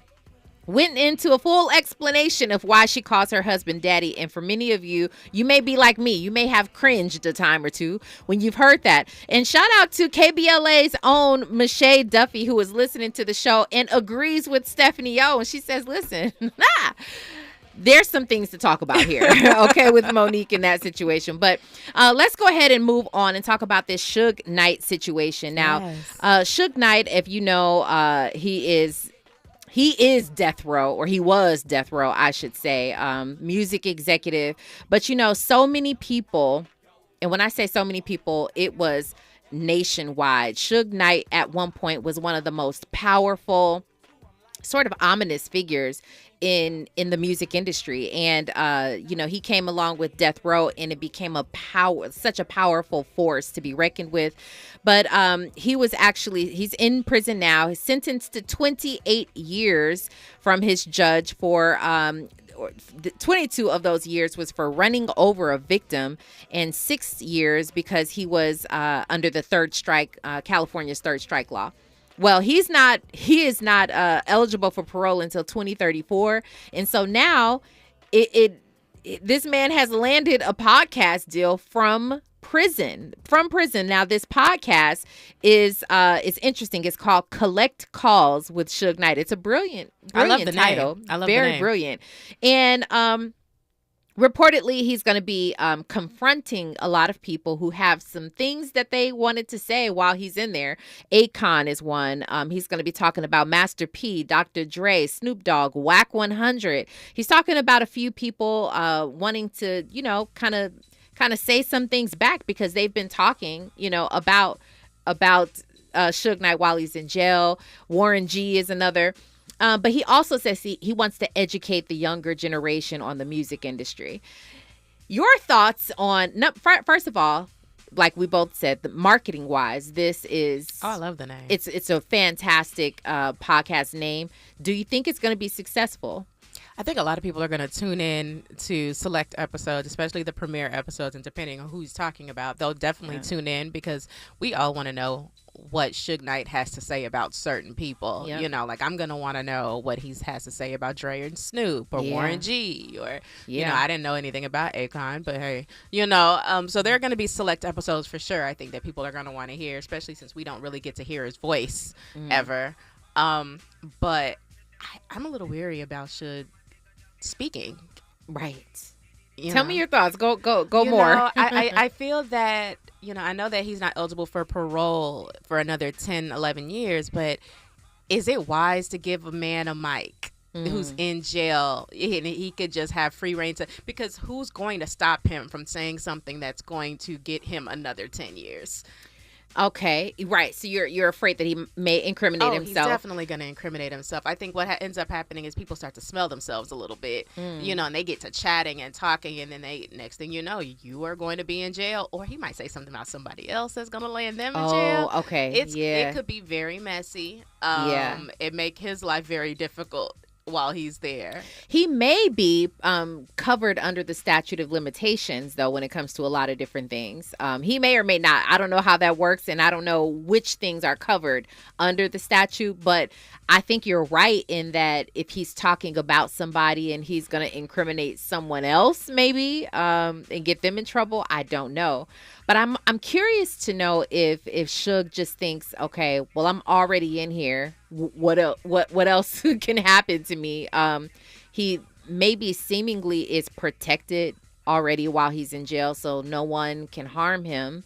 went into a full explanation of why she calls her husband daddy. And for many of you, you may be like me. You may have cringed a time or two when you've heard that. And shout out to KBLA's own Michelle Duffy, who is listening to the show and agrees with Stephanie O. And she says, listen, there's some things to talk about here, okay, with Monique in that situation. But let's go ahead and move on and talk about this Suge Knight situation. Now, Suge Knight, if you know, he is death row, or he was death row, I should say, music executive. But, you know, so many people, and when I say so many people, it was nationwide. Suge Knight at one point was one of the most powerful, sort of ominous figures in the music industry. And, you know, he came along with death row, and it became such a powerful force to be reckoned with. But he's in prison now. He's sentenced to 28 years from his judge for 22 of those years was for running over a victim, and 6 years because he was under the third strike, California's third strike law. Well, he is not eligible for parole until 2034. And so now this man has landed a podcast deal from prison. Now, this podcast is interesting. It's called Collect Calls with Suge Knight. It's a brilliant I love the title. Name. I love Very the name. Brilliant. And reportedly, he's going to be confronting a lot of people who have some things that they wanted to say while he's in there. Akon is one. He's going to be talking about Master P, Dr. Dre, Snoop Dogg, Whack 100. He's talking about a few people wanting to, you know, kind of say some things back because they've been talking, you know, about Suge Knight while he's in jail. Warren G is another. But he also says he wants to educate the younger generation on the music industry. Your thoughts on, first of all, like we both said, the marketing wise, this is... Oh, I love the name. It's a fantastic podcast name. Do you think it's going to be successful? I think a lot of people are going to tune in to select episodes, especially the premiere episodes, and depending on who he's talking about, they'll definitely tune in because we all want to know what Suge Knight has to say about certain people. Yep. You know, like I'm going to want to know what he has to say about Dre and Snoop or Warren G or, you know, I didn't know anything about Akon, but hey, you know, so there are going to be select episodes for sure. I think that people are going to want to hear, especially since we don't really get to hear his voice ever. But I'm a little weary about Suge speaking. Right. Tell me your thoughts. Go you more. Know, I feel that, you know, I know that he's not eligible for parole for another 10, 11 years, but is it wise to give a man a mic who's in jail and he could just have free reign because who's going to stop him from saying something that's going to get him another 10 years? Okay, right. So you're afraid that he may incriminate himself. He's definitely going to incriminate himself. I think what ends up happening is people start to smell themselves a little bit, you know, and they get to chatting and talking, and then next thing you know, you are going to be in jail, or he might say something about somebody else that's going to land them in jail. Oh, okay. It could be very messy. It make his life very difficult while he's there. He may be covered under the statute of limitations, though, when it comes to a lot of different things. He may or may not. I don't know how that works, and I don't know which things are covered under the statute, but I think you're right in that if he's talking about somebody and he's going to incriminate someone else, maybe, and get them in trouble, I don't know. But I'm curious to know if Suge just thinks, okay, well, I'm already in here. What else can happen to me? He maybe seemingly is protected already while he's in jail, so no one can harm him.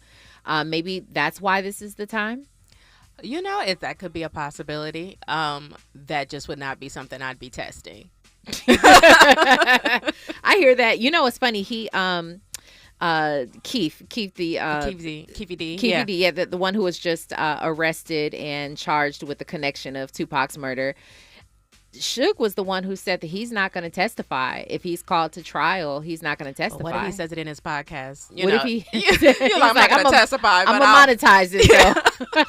Maybe that's why this is the time. You know, if that could be a possibility, that just would not be something I'd be testing. I hear that. You know, it's funny. He Keith the Keefy D, yeah, the one who was just arrested and charged with the connection of Tupac's murder. Suge was the one who said that he's not going to testify. If he's called to trial, he's not going to testify. What if he says it in his podcast? If he? You're like, I'm not going to testify. I'm going to monetize it, though.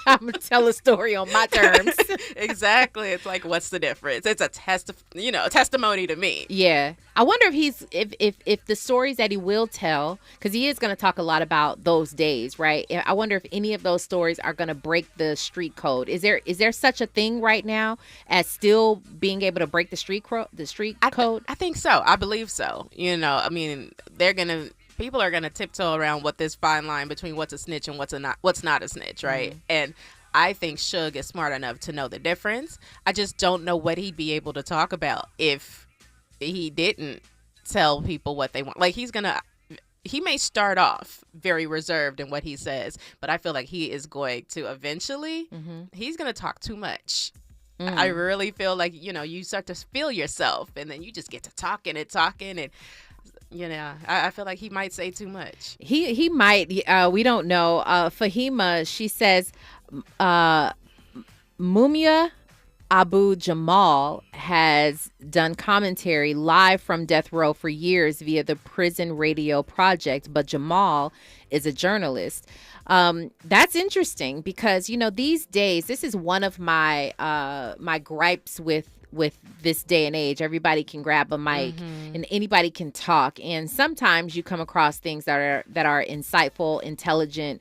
I'm going to tell a story on my terms. Exactly. It's like, what's the difference? It's a testimony to me. Yeah. I wonder if the stories that he will tell, because he is going to talk a lot about those days, right? I wonder if any of those stories are going to break the street code. Is there such a thing right now as still being able to break the street code? I think so. I believe so. You know, I mean, people are gonna tiptoe around what this fine line between what's a snitch and what's not a snitch, right? Mm-hmm. And I think Suge is smart enough to know the difference. I just don't know what he'd be able to talk about if he didn't tell people what they want. Like, he may start off very reserved in what he says, but I feel like he is going to eventually, he's going to talk too much. I really feel like, you start to feel yourself, and then you just get to talking, and I feel like he might say too much. He might. We don't know. Fahima, she says, Mumia Abu Jamal has done commentary live from death row for years via the Prison Radio Project, but Jamal is a journalist. That's interesting because, these days, this is one of my my gripes with this day and age. Everybody can grab a mic and anybody can talk. And sometimes you come across things that are insightful, intelligent,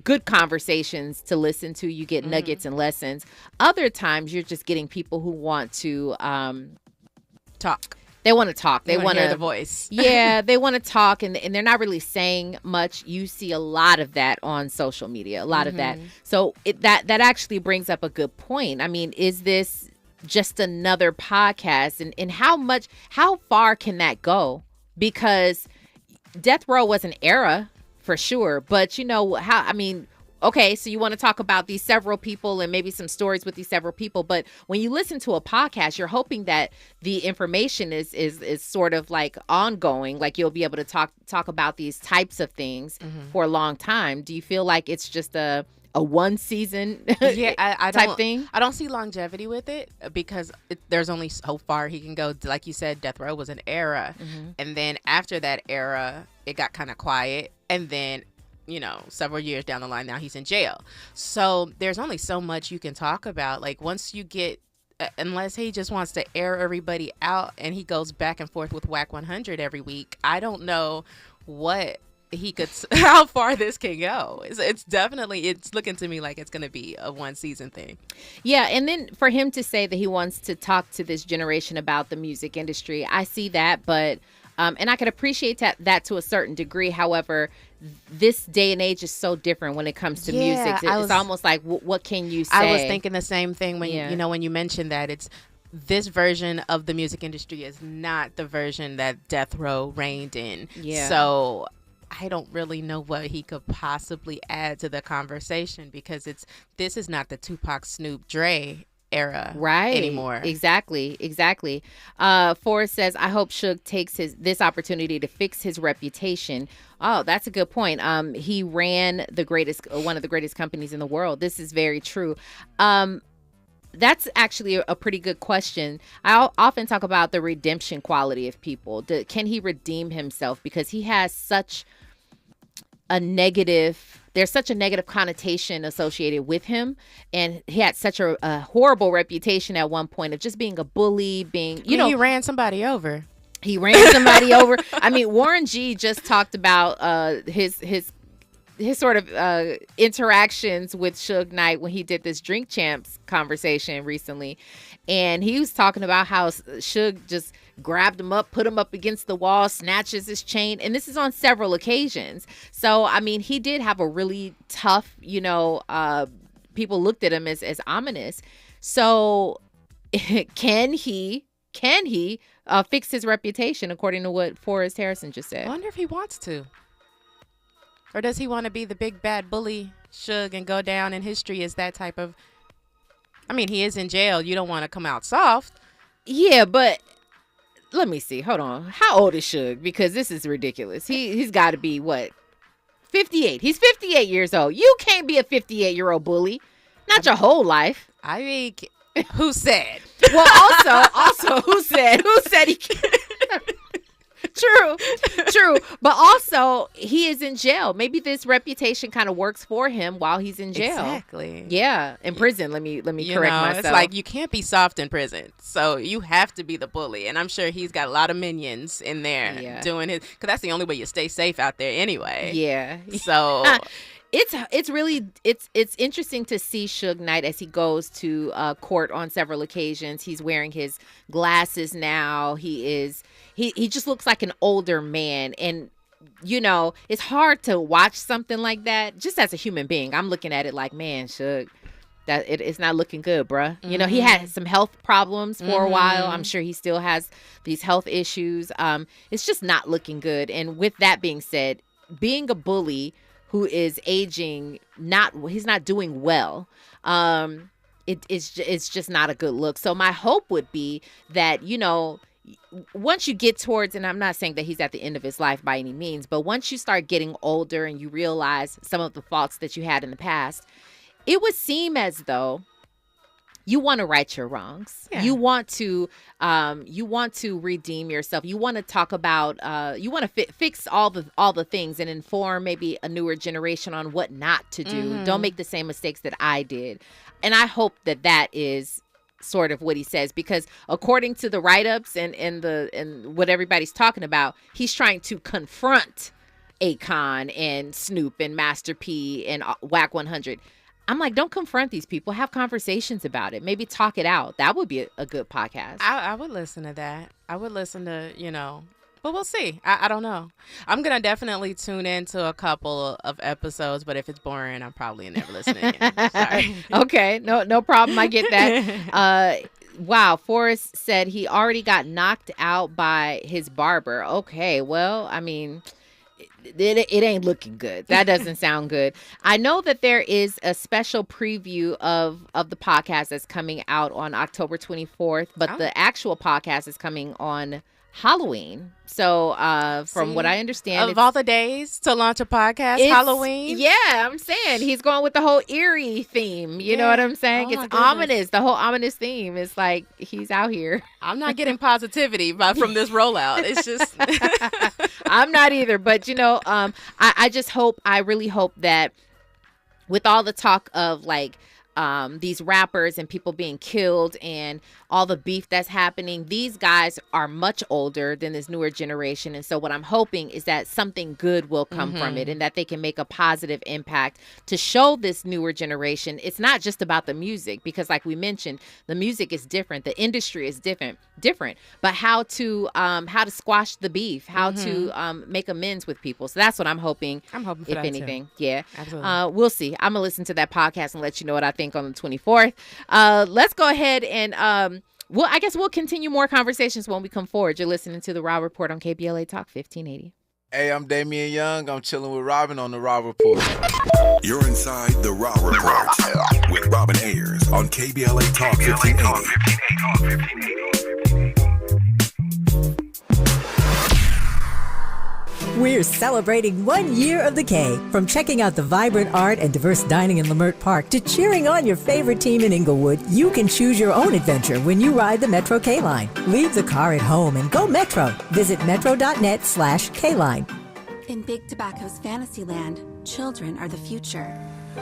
good conversations to listen to. You get nuggets and lessons. Other times you're just getting people who want to talk. They want to talk. They want to hear the voice. Yeah, they want to talk, and they're not really saying much. You see a lot of that on social media, a lot of that. So that actually brings up a good point. I mean, is this just another podcast? And how far can that go? Because death row was an era for sure, but okay, so you want to talk about these several people and maybe some stories with these several people, but when you listen to a podcast, you're hoping that the information is sort of like ongoing, like you'll be able to talk about these types of things for a long time. Do you feel like it's just a one season type thing? I don't see longevity with it because there's only so far he can go. Like you said, death row was an era, and then after that era, it got kind of quiet, and then several years down the line, now he's in jail. So there's only so much you can talk about. Like, once you get, unless he just wants to air everybody out and he goes back and forth with Whack 100 every week, I don't know what he could, how far this can go. It's definitely looking to me like it's going to be a one season thing. Yeah. And then for him to say that he wants to talk to this generation about the music industry, I see that, but and I can appreciate that to a certain degree. However, this day and age is so different when it comes to music. It's almost like, what can you say? I was thinking the same thing when when you mentioned that. It's this version of the music industry is not the version that death row reigned in. Yeah. So I don't really know what he could possibly add to the conversation because this is not the Tupac, Snoop, Dre era anymore. Exactly. Forrest says, I hope Suge takes this opportunity to fix his reputation. Oh, that's a good point. He ran one of the greatest companies in the world. This is very true. That's actually a pretty good question. I often talk about the redemption quality of people. Can he redeem himself? Because he has such a negative connotation associated with him, and he had such a horrible reputation at one point of just being a bully, he ran somebody over. I mean, Warren G just talked about his sort of interactions with Suge Knight when he did this Drink Champs conversation recently, and he was talking about how Suge just grabbed him up, put him up against the wall, snatches his chain, and this is on several occasions. So, I mean, he did have a really tough, people looked at him as ominous. So, can he fix his reputation according to what Forrest Harrison just said? I wonder if he wants to. Or does he want to be the big bad bully, Suge, and go down in history as that type of... I mean, he is in jail. You don't want to come out soft. Yeah, but let me see. Hold on. How old is Suge? Because this is ridiculous. He's got to be, what, 58. He's 58 years old. You can't be a 58-year-old bully. Not your whole life. I mean, who said? Well, also, who said he can't? True. But also, he is in jail. Maybe this reputation kind of works for him while he's in jail. Exactly. Yeah, in prison. Let me correct myself. It's like you can't be soft in prison, so you have to be the bully. And I'm sure he's got a lot of minions in there doing his, because that's the only way you stay safe out there anyway. Yeah. So. It's really interesting to see Suge Knight as he goes to court on several occasions. He's wearing his glasses now. He just looks like an older man, and it's hard to watch something like that just as a human being. I'm looking at it like, man, Suge, that it's not looking good, bruh. Mm-hmm. He had some health problems for a while. I'm sure he still has these health issues. It's just not looking good. And with that being said, being a bully who is aging, he's not doing well. It's just not a good look. So my hope would be that, once you get towards, and I'm not saying that he's at the end of his life by any means, but once you start getting older and you realize some of the faults that you had in the past, it would seem as though you want to right your wrongs. Yeah. You want to redeem yourself. You want to talk about, you want to fix all the things and inform maybe a newer generation on what not to do. Mm-hmm. Don't make the same mistakes that I did. And I hope that is sort of what he says, because according to the write-ups and what everybody's talking about, he's trying to confront Akon and Snoop and Master P and Whack 100. I'm like, don't confront these people. Have conversations about it. Maybe talk it out. That would be a good podcast. I would listen to that. I would listen to, but we'll see. I don't know. I'm going to definitely tune into a couple of episodes, but if it's boring, I'm probably never listening again. Sorry. Okay. No problem. I get that. Wow. Forrest said he already got knocked out by his barber. Okay. Well, I mean... It ain't looking good. That doesn't sound good. I know that there is a special preview of the podcast that's coming out on October 24th, but the actual podcast is coming on Halloween. So from what I understand, of all the days to launch a podcast, Halloween. Yeah, I'm saying he's going with the whole eerie theme. You know what I'm saying? It's ominous. The whole ominous theme is like he's out here. I'm not getting positivity from this rollout. It's just I'm not either. But I really hope that with all the talk of like these rappers and people being killed and all the beef that's happening, these guys are much older than this newer generation. And so what I'm hoping is that something good will come from it, and that they can make a positive impact to show this newer generation it's not just about the music, because like we mentioned, the music is different, the industry is different, but how to squash the beef, how to make amends with people. So that's what I'm hoping. I'm hoping for if that anything. Too. Yeah. Absolutely. We'll see. I'm gonna listen to that podcast and let you know what I think on the 24th. Let's go ahead and I guess we'll continue more conversations when we come forward. You're listening to The Raw Report on KBLA Talk 1580. Hey, I'm Damian Young. I'm chilling with Robin on The Raw Report. You're inside The Raw Report with Robin Ayers on KBLA Talk 1580. We're celebrating 1 year of the K. From checking out the vibrant art and diverse dining in Leimert Park to cheering on your favorite team in Inglewood, you can choose your own adventure when you ride the Metro K-Line. Leave the car at home and go Metro. Visit metro.net/K-Line. In Big Tobacco's Fantasyland, children are the future.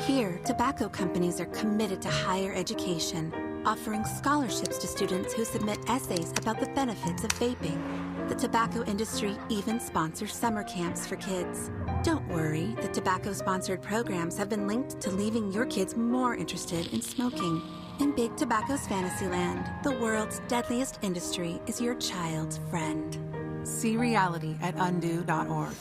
Here, tobacco companies are committed to higher education, offering scholarships to students who submit essays about the benefits of vaping. The tobacco industry even sponsors summer camps for kids. Don't worry, the tobacco-sponsored programs have been linked to leaving your kids more interested in smoking. In Big Tobacco's Fantasyland, the world's deadliest industry is your child's friend. See reality at undo.org.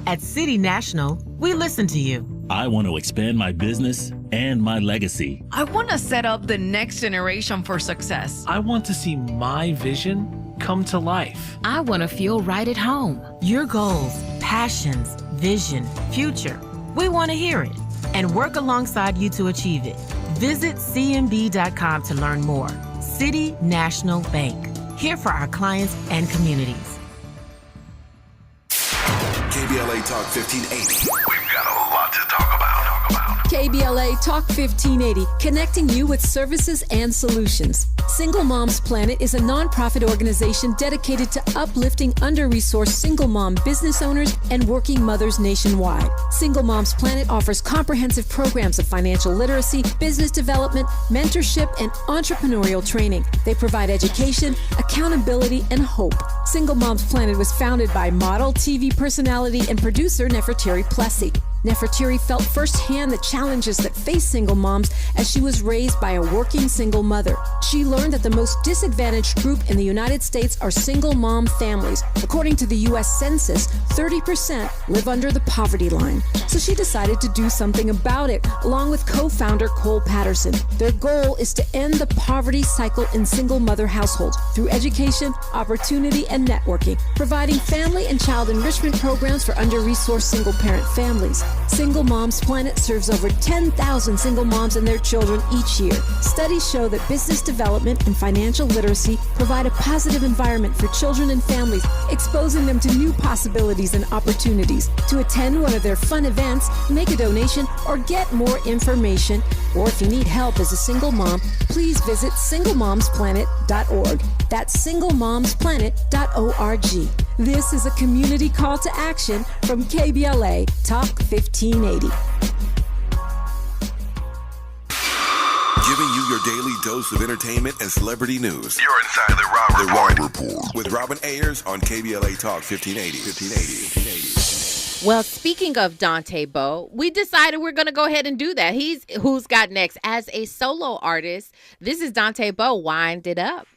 At City National, we listen to you. I want to expand my business and my legacy. I want to set up the next generation for success. I want to see my vision come to life. I want to feel right at home. Your goals, passions, vision, future. We want to hear it and work alongside you to achieve it. Visit cmb.com to learn more. City National Bank. Here for our clients and communities. KBLA Talk 1580. We've got a lot to talk about. KBLA Talk 1580, connecting you with services and solutions. Single Moms Planet is a nonprofit organization dedicated to uplifting under-resourced single mom business owners and working mothers nationwide. Single Moms Planet offers comprehensive programs of financial literacy, business development, mentorship, and entrepreneurial training. They provide education, accountability, and hope. Single Moms Planet was founded by model, TV personality, and producer Nefertiri Plessy. Nefertiri felt firsthand the challenges that face single moms as she was raised by a working single mother. She learned that the most disadvantaged group in the United States are single mom families. According to the U.S. Census, 30% live under the poverty line. So she decided to do something about it, along with co-founder Cole Patterson. Their goal is to end the poverty cycle in single mother households through education, opportunity, and networking, providing family and child enrichment programs for under-resourced single-parent families. Single Moms Planet serves over 10,000 single moms and their children each year. Studies show that business development and financial literacy provide a positive environment for children and families, exposing them to new possibilities and opportunities. To attend one of their fun events, make a donation, or get more information, or if you need help as a single mom, please visit singlemomsplanet.org. That's singlemomsplanet.org. This is a community call to action from KBLA Talk 1580. Giving you your daily dose of entertainment and celebrity news. You're inside the Robin Report with Robin Ayers on KBLA Talk 1580. Well, speaking of Dante Bowe, we decided we're going to go ahead and do that. He's Who's Got Next. As a solo artist, this is Dante Bowe. Wind it up.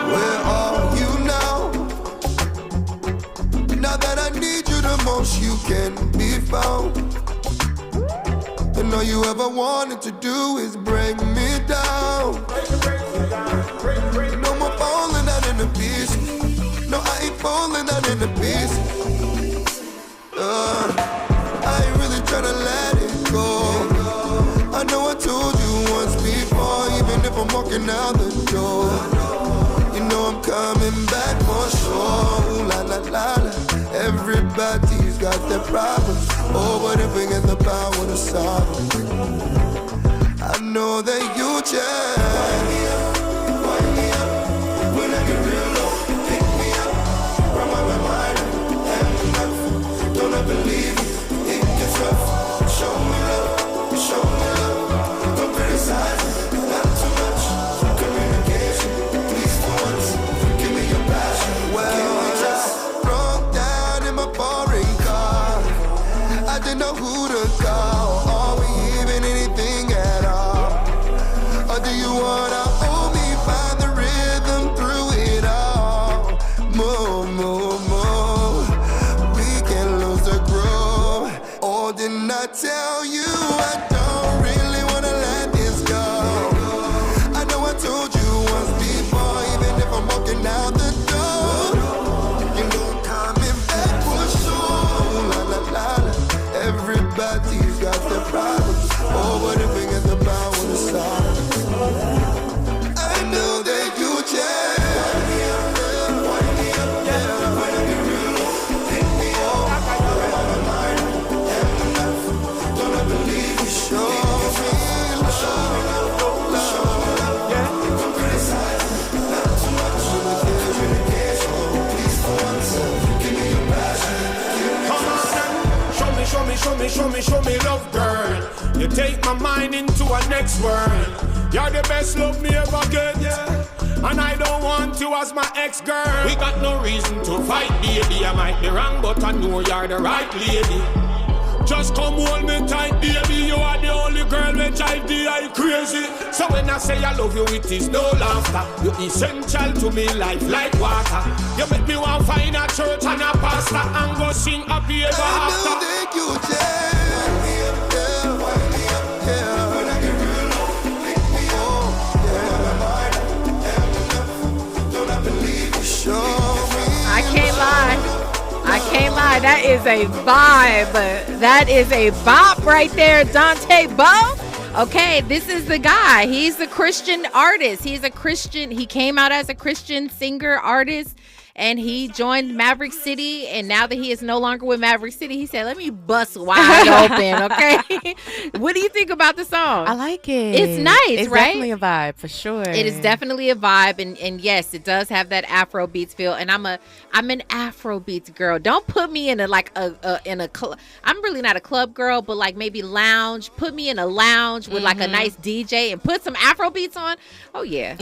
Where are you now? Now that I need you the most, you can be found. And all you ever wanted to do is break me down. No more falling out in the pieces. No, I ain't falling out in the pieces. I ain't really tryna let it go. I know I told you once before, even if I'm walking out the door, you know I'm coming back for sure. Ooh, la la la la. Everybody's got their problems. Oh, but if we get the power to solve them, I know that you change. Wind me up, when I get real low. Pick me up, from my mind, and enough. Don't I believe it gets rough. Show me love, show me love. Don't criticize, not too much. Communication, please for once. Give me your passion. Well, I just broke down in my foreign car. I didn't know who to call. Are we even anything at all? Or do you wanna hold me by the rhythm through it all? More, more, more. We can lose the groove. Or didn't I tell you I don't really wanna let this go? I know I told you once before, even if I'm walking out the door, you know I'm coming back for sure. La la la la. Everybody's got their problems. Oh, but if we get the power to solve, I know that you change. Wind me up, yeah. When I get real low, pick me up. On my mind, and enough. Don't I believe you? Show me love, yeah. Don't criticize, not too much. Communication, please for once. Give me your passion. Come on and show me love, girl. You take my mind into a next world. You're the best love me ever get, yeah. And I don't want you as my ex-girl. We got no reason to fight, baby. I might be wrong, but I know you're the right lady. Just come hold me tight, baby. You are the only girl which I drive crazy. So when I say I love you, it is no laughter. You're essential to me, life like water. You make me want to find a church and a pastor and go sing happy ever after. I know that you change. Wind me up, yeah. When I get real low. is a vibe. That is a bop right there, Dante Bowe. Okay, this is the guy. He's a Christian artist. He came out as a Christian singer, artist, and he joined Maverick City. And now that he is no longer with Maverick City, he said, let me bust wide open, okay? What do you think about the song? I like it. It's nice, it's right? It's definitely a vibe, for sure. It is definitely a vibe. And yes, it does have that Afro beats feel. And I'm an Afro beats girl. Don't put me in a club. I'm really not a club girl, but like maybe lounge. Put me in a lounge with like a nice DJ and put some Afro beats on. Oh yeah.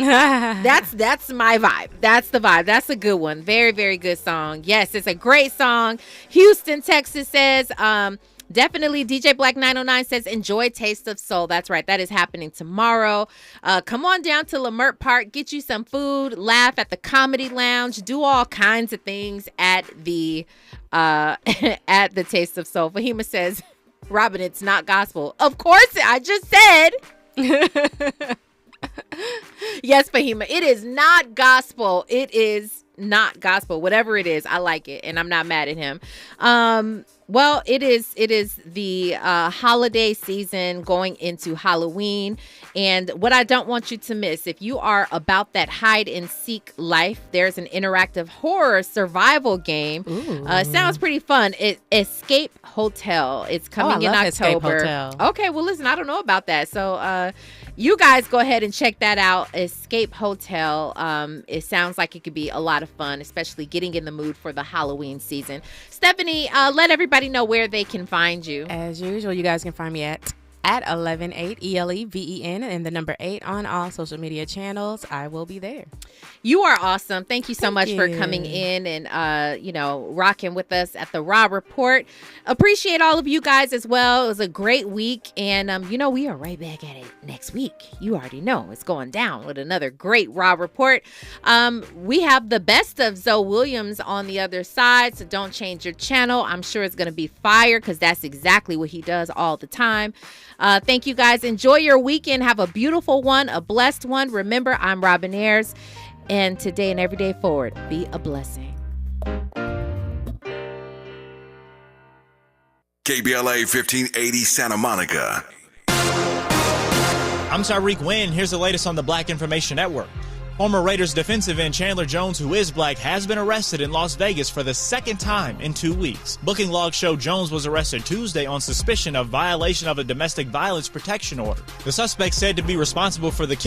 That's my vibe. That's the vibe. That's a good one. Very, very good song. Yes, it's a great song. Houston, Texas says, definitely. DJ Black 909 says, enjoy Taste of Soul. That's right. That is happening tomorrow. Come on down to Leimert Park. Get you some food. Laugh at the Comedy Lounge. Do all kinds of things at the at the Taste of Soul. Fahima says, Robin, it's not gospel. Of course, I just said. Yes, Fahima, it is not gospel. It is not gospel. Whatever it is, I like it, and I'm not mad at him. Well, it is the holiday season going into Halloween, and what I don't want you to miss, if you are about that hide and seek life, there's an interactive horror survival game. It sounds pretty fun. Escape Hotel. It's coming in October. Escape Hotel. Okay, well listen, I don't know about that, so you guys go ahead and check that out. Escape Hotel. It sounds like it could be a lot of fun, especially getting in the mood for the Halloween season. Stephanie, let everybody know where they can find you. As usual, you guys can find me at 118 ELEVEN and the number 8 on all social media channels. I will be there. You are awesome. Thank you so much for coming in and rocking with us at the Raw Report. Appreciate all of you guys as well. It was a great week, and we are right back at it next week. You already know it's going down with another great Raw Report. We have the best of Zoe Williams on the other side, so don't change your channel. I'm sure it's going to be fire because that's exactly what he does all the time. Thank you guys. Enjoy your weekend. Have a beautiful one, a blessed one. Remember, I'm Robin Ayers, and today and every day forward, be a blessing. KBLA 1580 Santa Monica. I'm Tyreek Wynn. Here's the latest on the Black Information Network. Former Raiders defensive end Chandler Jones, who is black, has been arrested in Las Vegas for the second time in 2 weeks. Booking logs show Jones was arrested Tuesday on suspicion of violation of a domestic violence protection order. The suspect said to be responsible for the killing